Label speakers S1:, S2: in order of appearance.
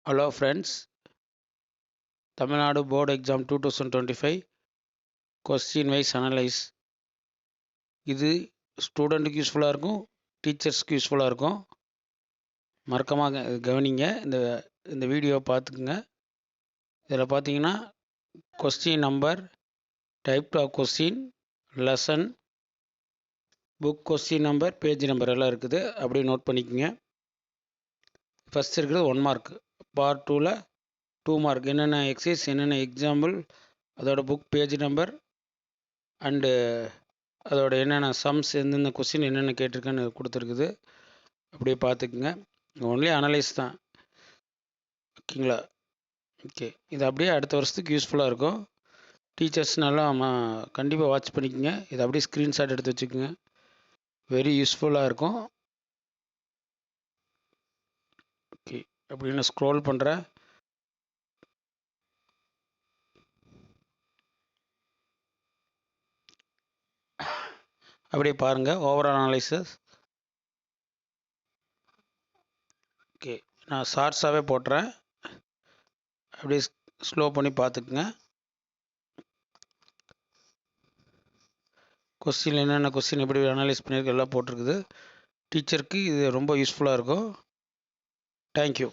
S1: Hello friends, Tamil Nadu Board Exam 2025 Question Wise Analyze. இது ஸ்டூடெண்ட்டுக்கு யூஸ்ஃபுல்லாக இருக்கும், டீச்சர்ஸ்க்கு யூஸ்ஃபுல்லாக இருக்கும். மறக்காம கவனிங்க. இந்த வீடியோவை பார்த்துக்குங்க. இதில் பார்த்தீங்கன்னா question number, type of question, lesson, book question number, page number எல்லாம் இருக்குது. அப்படியே நோட் பண்ணிக்கோங்க. ஃபஸ்ட் இருக்கிறது 1 மார்க், பார்ட் 2ல் 2 மார்க். என்னென்ன எக்ஸசைஸ், என்னென்ன எக்ஸாம்பிள், அதோட புக் பேஜ் நம்பர் அண்டு அதோட என்னென்ன சம்ஸ், எந்தெந்த கொஸ்டின் என்னென்ன கேட்டிருக்கேன்னு கொடுத்துருக்குது. அப்படியே பார்த்துக்குங்க. ஒன்லி அனலைஸ் தான், ஓகேங்களா? ஓகே, இது அப்படியே அடுத்த வருஷத்துக்கு யூஸ்ஃபுல்லாக இருக்கும். டீச்சர்ஸ் நல்லா கண்டிப்பாக வாட்ச் பண்ணிக்கோங்க. இது அப்படியே ஸ்க்ரீன்ஷாட் எடுத்து வச்சுக்கோங்க. வெரி யூஸ்ஃபுல்லாக இருக்கும். ஓகே, அப்படி நான் ஸ்க்ரோல் பண்ணுறேன். அப்படியே பாருங்கள் ஓவரால் அனாலிசிஸ். ஓகே, நான் ஷார்ட்ஸாகவே போட்டுறேன். அப்படியே ஸ்லோ பண்ணி பார்த்துக்குங்க. கொஸ்டின் என்னென்ன கொஸ்டின் எப்படி அனலைஸ் பண்ணியிருக்கு எல்லாம் போட்டிருக்குது. டீச்சருக்கு இது ரொம்ப யூஸ்ஃபுல்லாக இருக்கும். தேங்க்யூ.